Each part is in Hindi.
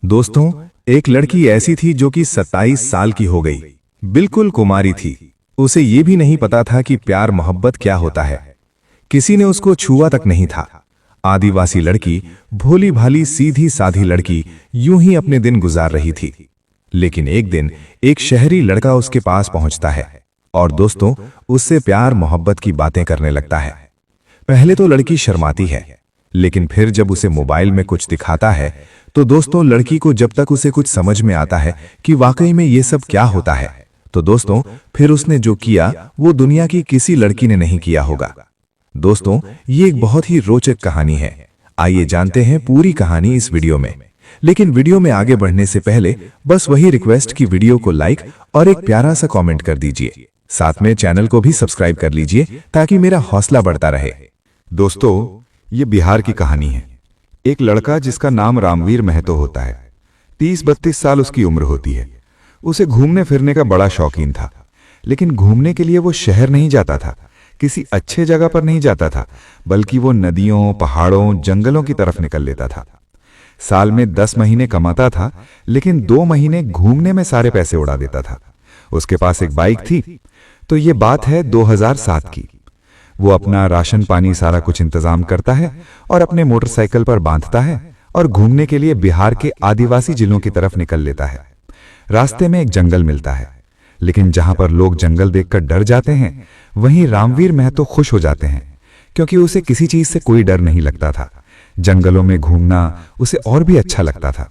दोस्तों, एक लड़की ऐसी थी जो कि 27 साल की हो गई, बिल्कुल कुमारी थी। उसे ये भी नहीं पता था कि प्यार मोहब्बत क्या होता है। किसी ने उसको छुआ तक नहीं था। आदिवासी लड़की, भोली भाली सीधी साधी लड़की, यूं ही अपने दिन गुजार रही थी। लेकिन एक दिन एक शहरी लड़का उसके पास पहुंचता है और दोस्तों, उससे प्यार मोहब्बत की बातें करने लगता है। पहले तो लड़की शर्माती है, लेकिन फिर जब उसे मोबाइल में कुछ दिखाता है तो दोस्तों, लड़की को जब तक उसे कुछ समझ में आता है कि वाकई में ये सब क्या होता है, तो दोस्तों फिर उसने जो किया वो दुनिया की किसी लड़की ने नहीं किया होगा। दोस्तों, ये एक बहुत ही रोचक कहानी है। आइए जानते हैं पूरी कहानी इस वीडियो में। लेकिन वीडियो में आगे बढ़ने से पहले बस वही रिक्वेस्ट कि वीडियो को लाइक और एक प्यारा सा कमेंट कर दीजिए। साथ में चैनल को भी सब्सक्राइब कर लीजिए ताकि मेरा हौसला बढ़ता रहे। दोस्तों, ये बिहार की कहानी है। एक लड़का जिसका नाम रामवीर महतो होता है। 30-32 साल उसकी उम्र होती है। उसे घूमने फिरने का बड़ा शौकीन था, लेकिन घूमने के लिए वो शहर नहीं जाता था, किसी अच्छे जगह पर नहीं जाता था, बल्कि वो नदियों, पहाड़ों, जंगलों की तरफ निकल लेता था। साल में 10 महीने कमाता था, लेकिन 2 महीने घूमने में सारे पैसे उड़ा देता था। उसके पास एक बाइक थी। तो ये बात है 2007 की। वो अपना राशन पानी सारा कुछ इंतजाम करता है और अपने मोटरसाइकिल पर बांधता है और घूमने के लिए बिहार के आदिवासी जिलों की तरफ निकल लेता है। रास्ते में एक जंगल मिलता है, लेकिन जहां पर लोग जंगल देखकर डर जाते हैं, वहीं रामवीर महतो खुश हो जाते हैं, क्योंकि उसे किसी चीज से कोई डर नहीं लगता था। जंगलों में घूमना उसे और भी अच्छा लगता था।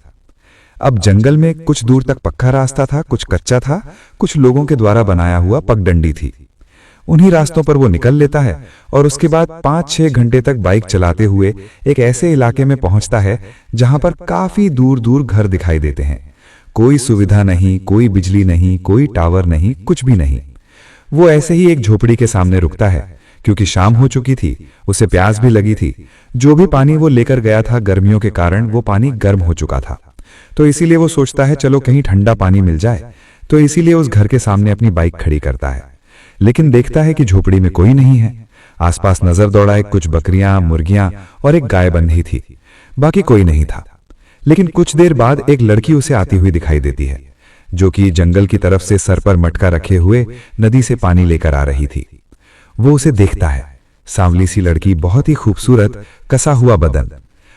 अब जंगल में कुछ दूर तक पक्का रास्ता था, कुछ कच्चा था, कुछ लोगों के द्वारा बनाया हुआ पगडंडी थी। उन्हीं रास्तों पर वो निकल लेता है और उसके बाद 5-6 घंटे तक बाइक चलाते हुए एक ऐसे इलाके में पहुंचता है जहां पर काफी दूर दूर घर दिखाई देते हैं। कोई सुविधा नहीं, कोई बिजली नहीं, कोई टावर नहीं, कुछ भी नहीं। वो ऐसे ही एक झोपड़ी के सामने रुकता है, क्योंकि शाम हो चुकी थी, उसे प्यास भी लगी थी। जो भी पानी वो लेकर गया था, गर्मियों के कारण वो पानी गर्म हो चुका था, तो इसीलिए वो सोचता है चलो कहीं ठंडा पानी मिल जाए। तो इसीलिए उस घर के सामने अपनी बाइक खड़ी करता है, लेकिन देखता है कि झोपड़ी में कोई नहीं है। आसपास नजर दौड़ाए, कुछ बकरियां, मुर्गियां और एक गाय बंधी थी, बाकी कोई नहीं था। लेकिन कुछ देर बाद एक लड़की उसे आती हुई दिखाई देती है, जो कि जंगल की तरफ से सर पर मटका रखे हुए नदी से पानी लेकर आ रही थी। वो उसे देखता है। सांवली सी लड़की, बहुत ही खूबसूरत, कसा हुआ बदन।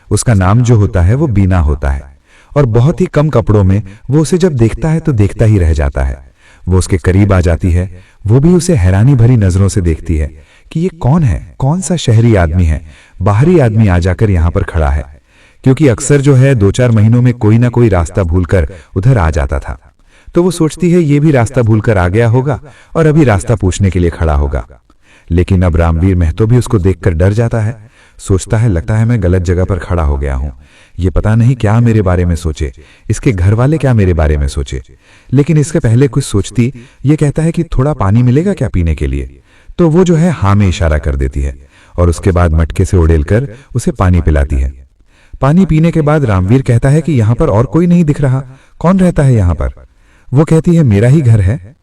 उसका नाम जो होता है वो बीना होता है, और बहुत ही कम कपड़ों में वो उसे जब देखता है तो देखता ही रह जाता है। वो उसके करीब आ जाती है। वो भी उसे हैरानी भरी नजरों से देखती है कि ये कौन है, कौन सा शहरी आदमी है, बाहरी आदमी आ जाकर यहाँ पर खड़ा है। क्योंकि अक्सर जो है 2-4 महीनों में कोई ना कोई रास्ता भूलकर उधर आ जाता था। तो वो सोचती है ये भी रास्ता भूलकर आ गया होगा और अभी रास्ता पूछने के लिए खड़ा होगा। लेकिन अब रामवीर महतो भी उसको देखकर डर जाता है। सोचता है लगता है मैं गलत जगह पर खड़ा हो गया हूं। ये पता नहीं क्या मेरे बारे में सोचे, इसके घर वाले क्या मेरे बारे में सोचे। लेकिन इसके पहले कुछ सोचती, ये कहता है कि थोड़ा पानी मिलेगा क्या पीने के लिए। तो वो जो है हाँ में इशारा कर देती है और उसके बाद मटके से उड़ेलकर उसे पानी पिलाती है। पानी पीने के बाद रामवीर कहता है कि यहाँ पर और कोई नहीं दिख रहा, कौन रहता है यहाँ पर। वो कहती है मेरा ही घर है।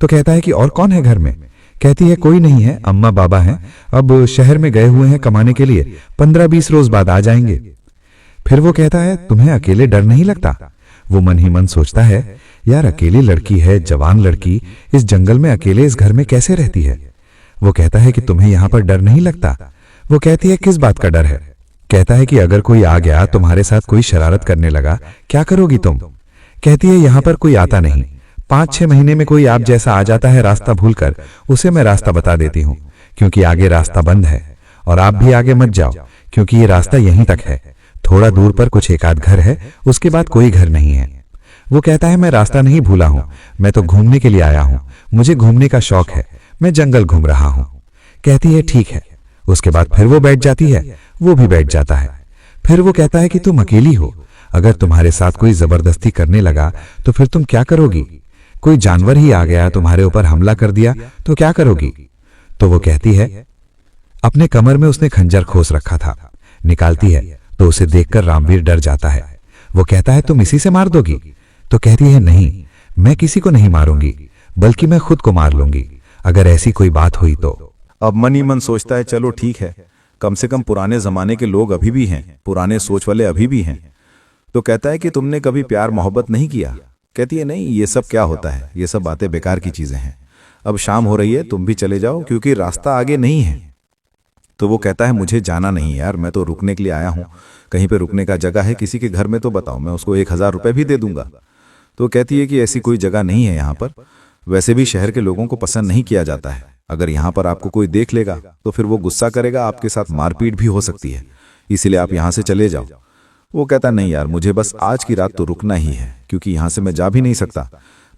तो कहता है कि और कौन है घर में। कहती है कोई नहीं है, अम्मा बाबा हैं, अब शहर में गए हुए हैं कमाने के लिए, 15-20 रोज बाद आ जाएंगे। फिर वो कहता है तुम्हें अकेले डर नहीं लगता। वो मन ही मन सोचता है यार अकेली लड़की है, जवान लड़की, इस जंगल में अकेले इस घर में कैसे रहती है। वो कहता है कि तुम्हें यहाँ पर डर नहीं लगता। वो कहती है किस बात का डर है। कहता है कि अगर कोई आ गया, तुम्हारे साथ कोई शरारत करने लगा, क्या करोगी तुम। कहती है यहाँ पर कोई आता नहीं, 5-6 महीने में कोई आप जैसा आ जाता है रास्ता भूलकर, उसे मैं रास्ता बता देती हूँ, क्योंकि आगे रास्ता बंद है। और आप भी आगे मत जाओ, क्योंकि ये रास्ता यहीं तक है। थोड़ा दूर पर कुछ एक आध घर है, उसके बाद कोई घर नहीं है। वो कहता है मैं रास्ता नहीं भूला हूं, मैं तो घूमने के लिए आया हूं, मुझे घूमने का शौक है, मैं जंगल घूम रहा हूं। कहती है ठीक है। उसके बाद फिर वो बैठ जाती है, वो भी बैठ जाता है। फिर वो कहता है कि तुम अकेली हो, अगर तुम्हारे साथ कोई जबरदस्ती करने लगा तो फिर तुम क्या करोगी। कोई जानवर ही आ गया, तुम्हारे ऊपर हमला कर दिया तो क्या करोगी। तो वो कहती है, अपने कमर में उसने खंजर खोस रखा था, निकालती है तो उसे देखकर रामवीर डर जाता है। वो कहता है तुम इसी से मार दोगी। तो कहती है नहीं, मैं किसी को नहीं मारूंगी, बल्कि मैं खुद को मार लूंगी अगर ऐसी कोई बात हुई तो। अब मन ही मन सोचता है चलो ठीक है, कम से कम पुराने जमाने के लोग अभी भी हैं, पुराने सोच वाले अभी भी हैं। तो कहता है कि तुमने कभी प्यार मोहब्बत नहीं किया? कहती है नहीं, ये सब क्या होता है, ये सब बातें बेकार की चीजें हैं। अब शाम हो रही है, तुम भी चले जाओ क्योंकि रास्ता आगे नहीं है। तो वो कहता है मुझे जाना नहीं यार, मैं तो रुकने के लिए आया हूँ, कहीं पे रुकने का जगह है किसी के घर में तो बताओ, मैं उसको 1000 रुपये भी दे दूंगा। तो कहती है कि ऐसी कोई जगह नहीं है यहाँ पर, वैसे भी शहर के लोगों को पसंद नहीं किया जाता है, अगर यहाँ पर आपको कोई देख लेगा तो फिर वो गुस्सा करेगा, आपके साथ मारपीट भी हो सकती है, इसीलिए आप यहाँ से चले जाओ। वो कहता नहीं यार, मुझे बस आज की रात तो रुकना ही है क्योंकि यहाँ से मैं जा भी नहीं सकता,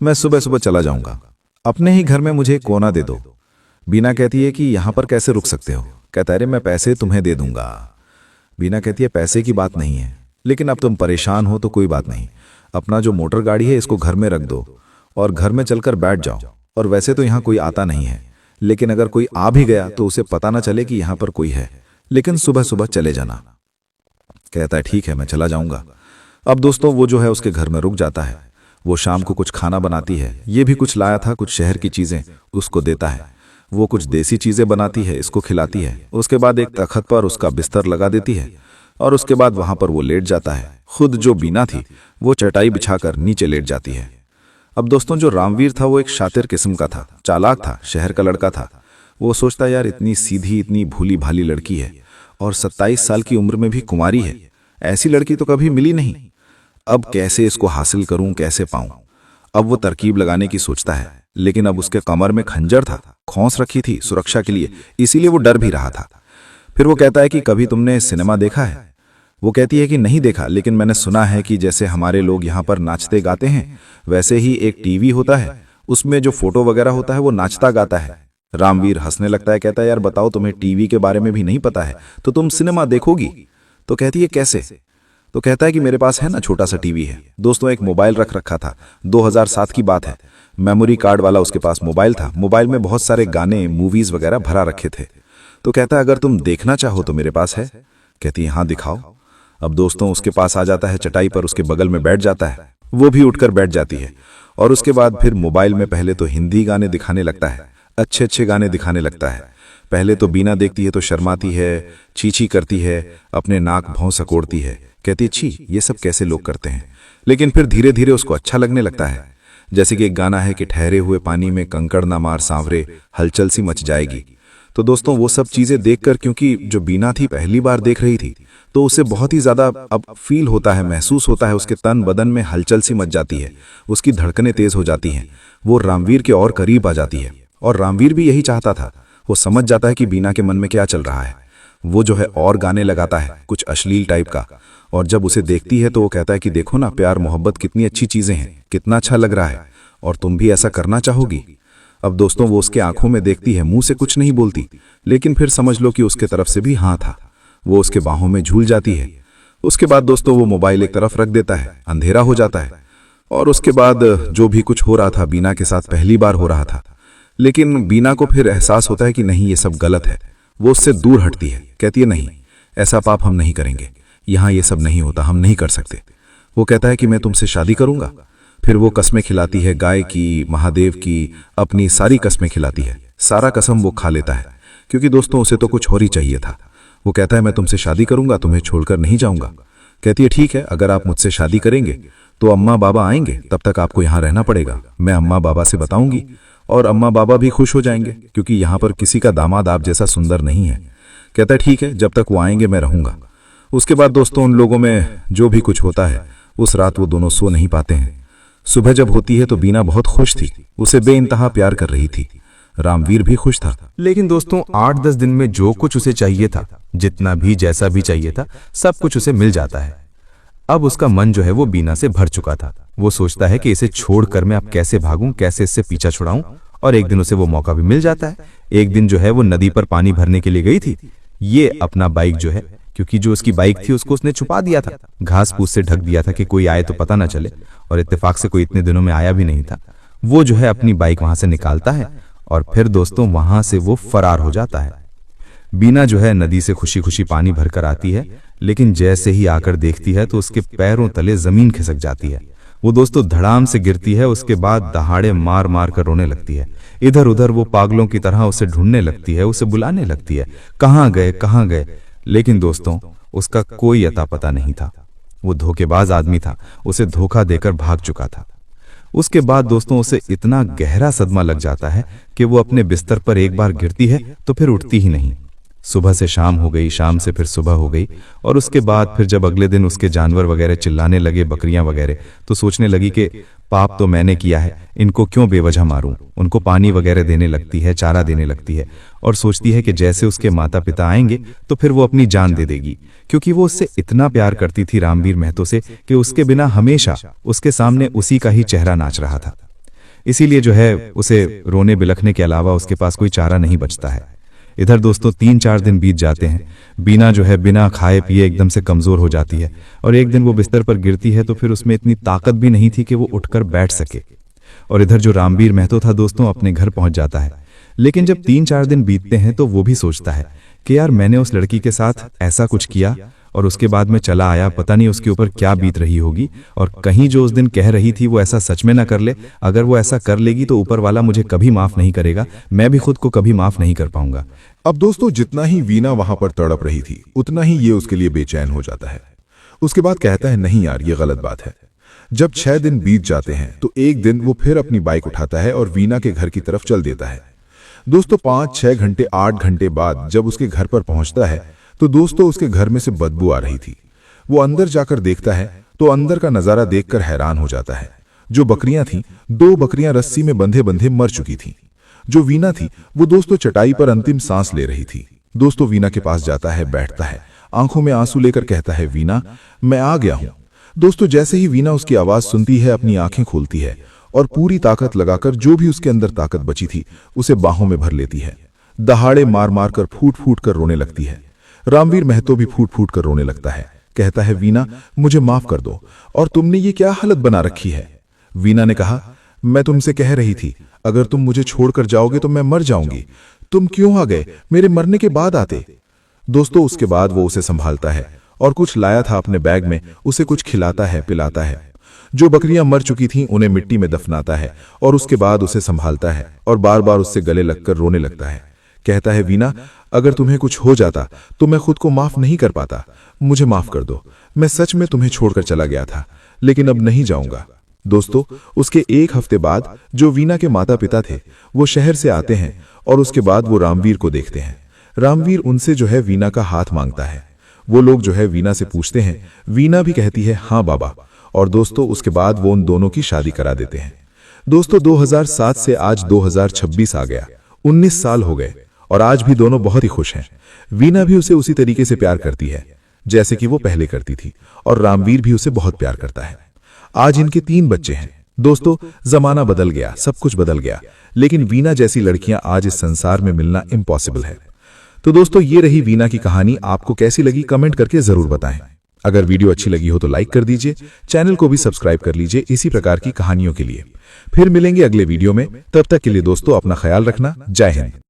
मैं सुबह सुबह चला जाऊंगा, अपने ही घर में मुझे एक कोना दे दो। बीना कहती है कि यहाँ पर कैसे रुक सकते हो? कहता है अरे मैं पैसे तुम्हें दे दूंगा। बीना कहती है पैसे की बात नहीं है, लेकिन अब तुम परेशान हो तो कोई बात नहीं, अपना जो मोटर गाड़ी है इसको घर में रख दो और घर में चलकर बैठ जाओ, और वैसे तो यहाँ कोई आता नहीं है, लेकिन अगर कोई आ भी गया तो उसे पता ना चले कि यहाँ पर कोई है, लेकिन सुबह सुबह चले जाना। कहता है ठीक है, मैं चला जाऊंगा। अब दोस्तों वो जो है उसके घर में रुक जाता है, वो शाम को कुछ खाना बनाती है, ये भी कुछ लाया था, कुछ शहर की चीजें उसको देता है, वो कुछ देसी चीजें बनाती है, इसको खिलाती है, उसके बाद एक तख्त पर उसका बिस्तर लगा देती है और उसके बाद वहां पर वो लेट जाता है। खुद जो बीना थी वो चटाई बिछाकर नीचे लेट जाती है। अब दोस्तों जो रामवीर था वो एक शातिर किस्म का था, चालाक था, शहर का लड़का था। वो सोचता यार इतनी सीधी, इतनी भोली भाली लड़की है और 27 साल की उम्र में भी कुंवारी है, ऐसी लड़की तो कभी मिली नहीं, अब कैसे इसको हासिल करूं, कैसे पाऊं? अब वो तरकीब लगाने की सोचता है, लेकिन अब उसके कमर में खंजर था, खोंस रखी थी सुरक्षा के लिए, इसीलिए वो डर भी रहा था। फिर वो कहता है कि कभी तुमने सिनेमा देखा है? वो कहती है कि नहीं देखा, लेकिन मैंने सुना है कि जैसे हमारे लोग यहाँ पर नाचते गाते हैं वैसे ही एक टीवी होता है, उसमें जो फोटो वगैरह होता है वो नाचता गाता है। रामवीर हंसने लगता है, कहता है यार बताओ, तुम्हें टीवी के बारे में भी नहीं पता है तो तुम सिनेमा देखोगी? तो कहती है कैसे? तो कहता है कि मेरे पास है ना, छोटा सा टीवी है। दोस्तों एक मोबाइल रख रखा था, 2007 की बात है, मेमोरी कार्ड वाला उसके पास मोबाइल था, मोबाइल में बहुत सारे गाने, मूवीज वगैरह भरा रखे थे। तो कहता है अगर तुम देखना चाहो तो मेरे पास है। कहती है हाँ दिखाओ। अब दोस्तों उसके पास आ जाता है, चटाई पर उसके बगल में बैठ जाता है, वो भी उठकर बैठ जाती है और उसके बाद फिर मोबाइल में पहले तो हिंदी गाने दिखाने लगता है, अच्छे अच्छे गाने दिखाने लगता है। पहले तो बीना देखती है तो शर्माती है, चींची करती है, अपने नाक भौं सकोड़ती है, कहती है छी ये सब कैसे लोग करते हैं, लेकिन फिर धीरे धीरे उसको अच्छा लगने लगता है। जैसे कि एक गाना है कि ठहरे हुए पानी में कंकड़ ना मार सांवरे, हलचल सी मच जाएगी। तो दोस्तों वो सब चीजें देखकर, क्योंकि जो बीना थी पहली बार देख रही थी, तो उसे बहुत ही ज्यादा अब फील होता है, महसूस होता है, उसके तन बदन में हलचल सी मच जाती है, उसकी धड़कनें तेज हो जाती हैं, वो रामवीर के और करीब आ जाती है। और रामवीर भी यही चाहता था, वो समझ जाता है कि बीना के मन में क्या चल रहा है। वो जो है और गाने लगाता है कुछ अश्लील टाइप का, और जब उसे देखती है तो वो कहता है कि देखो ना, प्यार मोहब्बत कितनी अच्छी चीजें हैं, कितना अच्छा लग रहा है, और तुम भी ऐसा करना चाहोगी? अब दोस्तों वो उसके आंखों में देखती है, मुंह से कुछ नहीं बोलती, लेकिन फिर समझ लो कि उसके तरफ से भी हाँ था। वो उसके बाहों में झूल जाती है। उसके बाद दोस्तों वो मोबाइल एक तरफ रख देता है, अंधेरा हो जाता है, और उसके बाद जो भी कुछ हो रहा था बीना के साथ पहली बार हो रहा था, लेकिन बीना को फिर एहसास होता है कि नहीं ये सब गलत है। वो उससे दूर हटती है, कहती है नहीं ऐसा पाप हम नहीं करेंगे, यहाँ ये सब नहीं होता, हम नहीं कर सकते। वो कहता है कि मैं तुमसे शादी करूंगा। फिर वो कस्में खिलाती है, गाय की, महादेव की, अपनी सारी कस्में खिलाती है। सारा कसम वो खा लेता है, क्योंकि दोस्तों उसे तो कुछ और ही चाहिए था। वो कहता है मैं तुमसे शादी करूंगा, तुम्हें छोड़कर नहीं जाऊंगा। कहती है ठीक है, अगर आप मुझसे शादी करेंगे तो अम्मा बाबा आएंगे, तब तक आपको यहाँ रहना पड़ेगा। मैं अम्मा बाबा से बताऊंगी और अम्मा बाबा भी खुश हो जाएंगे, क्योंकि यहाँ पर किसी का दामाद आप जैसा सुंदर नहीं है। कहता है ठीक है, जब तक वो आएंगे मैं रहूंगा। उसके बाद दोस्तों उन लोगों में जो भी कुछ होता है, उस रात वो दोनों सो नहीं पाते हैं। सुबह जब होती है तो बीना बहुत खुश थी, उसे बेइंतहा प्यार कर रही थी। रामवीर भी खुश था। लेकिन दोस्तों 8-10 दिन में जो कुछ उसे चाहिए था, जितना भी जैसा भी चाहिए था, सब कुछ उसे मिल जाता है। अब उसका मन जो है वो बीना से भर चुका था। वो सोचता है कि इसे छोड़कर मैं अब कैसे भागूं, कैसे इससे पीछा छुड़ाऊं, और एक दिन उसे वो मौका भी मिल जाता है। एक दिन जो है वो नदी पर पानी भरने के लिए गई थी। ये अपना बाइक जो है, क्योंकि जो उसकी बाइक थी उसको उसने छुपा दिया था, घास फूस से ढक दिया था कि कोई आए तो पता ना चले, और इत्तेफाक से कोई इतने दिनों में आया भी नहीं था। वो जो है अपनी बाइक वहां से निकालता है और फिर दोस्तों वहां से वो फरार हो जाता है। बीना जो है नदी से खुशी खुशी पानी भरकर आती है, लेकिन जैसे ही आकर देखती है तो उसके पैरों तले जमीन खिसक जाती है। वो दोस्तों धड़ाम से गिरती है। उसके बाद दहाड़े मार मार कर रोने लगती है। इधर उधर वो पागलों की तरह उसे ढूंढने लगती है, उसे बुलाने लगती है, कहाँ गए कहाँ गए, लेकिन दोस्तों उसका कोई अता पता नहीं था। वो धोखेबाज आदमी था, उसे धोखा देकर भाग चुका था। उसके बाद दोस्तों उसे इतना गहरा सदमा लग जाता है कि वो अपने बिस्तर पर एक बार गिरती है तो फिर उठती ही नहीं। सुबह से शाम हो गई, शाम से फिर सुबह हो गई, और उसके बाद फिर जब अगले दिन उसके जानवर वगैरह चिल्लाने लगे, बकरियां वगैरह, तो सोचने लगी कि पाप तो मैंने किया है, इनको क्यों बेवजह मारूं। उनको पानी वगैरह देने लगती है, चारा देने लगती है, और सोचती है कि जैसे उसके माता पिता आएंगे तो फिर वो अपनी जान दे देगी, क्योंकि वो उससे इतना प्यार करती थी रामवीर महतो से कि उसके बिना हमेशा उसके सामने उसी का ही चेहरा नाच रहा था। इसीलिए जो है उसे रोने बिलखने के अलावा उसके पास कोई चारा नहीं बचता है। इधर दोस्तों 3-4 दिन बीत जाते हैं। बीना जो है बिना खाए पिए एकदम से कमजोर हो जाती है, और एक दिन वो बिस्तर पर गिरती है तो फिर उसमें इतनी ताकत भी नहीं थी कि वो उठकर बैठ सके। और इधर जो रामवीर महतो था दोस्तों अपने घर पहुंच जाता है। लेकिन जब 3-4 दिन बीतते हैं तो वो भी सोचता है कि यार मैंने उस लड़की के साथ ऐसा कुछ किया और उसके बाद में चला आया, पता नहीं उसके ऊपर क्या बीत रही होगी, और कहीं जो उस दिन कह रही थी वो ऐसा सच में ना कर ले। अगर वो ऐसा कर लेगी तो ऊपर वाला मुझे कभी माफ नहीं करेगा, मैं भी खुद को कभी माफ नहीं कर पाऊंगा। अब दोस्तों जितना ही वीना वहां पर तड़प रही थी उतना ही ये उसके लिए बेचैन हो जाता है। उसके बाद कहता है नहीं यार ये गलत बात है। जब 6 दिन बीत जाते हैं तो एक दिन वो फिर अपनी बाइक उठाता है और वीना के घर की तरफ चल देता है। दोस्तों 5-6 घंटे 8 घंटे बाद जब उसके घर पर पहुंचता है तो दोस्तों उसके घर में से बदबू आ रही थी। वो अंदर जाकर देखता है तो अंदर का नजारा देखकर हैरान हो जाता है। जो बकरियां थीं, 2 बकरियां रस्सी में बंधे बंधे मर चुकी थीं। जो वीना थी वो दोस्तों चटाई पर अंतिम सांस ले रही थी। दोस्तों वीना के पास जाता है, बैठता है, आंखों में आंसू लेकर कहता है वीना मैं आ गया हूं। दोस्तों जैसे ही वीना उसकी आवाज सुनती है अपनी आंखें खोलती है और पूरी ताकत लगाकर जो भी उसके अंदर ताकत बची थी उसे बाहों में भर लेती है। दहाड़े मार मार कर फूट फूट कर रोने लगती है। रामवीर महतो भी फूट फूट कर रोने लगता है। कहता है वीना मुझे माफ कर दो, और तुमने ये क्या हालत बना रखी है। वीना ने कहा मैं तुमसे कह रही थी अगर तुम मुझे छोड़कर जाओगे तो मैं मर जाऊंगी। तुम क्यों आ गए, मेरे मरने के बाद आते। दोस्तों उसके बाद वो उसे संभालता है और कुछ लाया था अपने बैग में उसे कुछ खिलाता है, पिलाता है। जो बकरियां मर चुकी थीं उन्हें मिट्टी में दफनाता है और उसके बाद उसे संभालता है और बार बार उससे गले लगकर रोने लगता है। कहता है वीना अगर तुम्हें कुछ हो जाता तो मैं खुद को माफ नहीं कर पाता, मुझे माफ कर दो। मैं सच में तुम्हें छोड़कर चला गया था लेकिन अब नहीं जाऊंगा। दोस्तों उसके 1 हफ्ते बाद जो वीना के माता पिता थे वो शहर से आते हैं और उसके बाद वो रामवीर को देखते हैं। रामवीर उनसे जो है वीना का हाथ मांगता है। वो लोग जो है वीना से पूछते हैं, वीना भी कहती है हाँ बाबा, और दोस्तों उसके बाद वो उन दोनों की शादी करा देते हैं। दोस्तों 2007 से आज 2026 आ गया, 19 साल हो गए और आज भी दोनों बहुत ही खुश हैं। वीना भी उसे उसी तरीके से प्यार करती है जैसे कि वो पहले करती थी, और रामवीर भी उसे बहुत प्यार करता है। आज इनके 3 बच्चे हैं। दोस्तों जमाना बदल गया, सब कुछ बदल गया, लेकिन वीना जैसी लड़कियां आज इस संसार में मिलना इम्पॉसिबल है। तो दोस्तों ये रही वीना की कहानी। आपको कैसी लगी कमेंट करके जरूर बताएं। अगर वीडियो अच्छी लगी हो तो लाइक कर दीजिए, चैनल को भी सब्सक्राइब कर लीजिए इसी प्रकार की कहानियों के लिए। फिर मिलेंगे अगले वीडियो में, तब तक के लिए दोस्तों अपना ख्याल रखना। जय हिंद।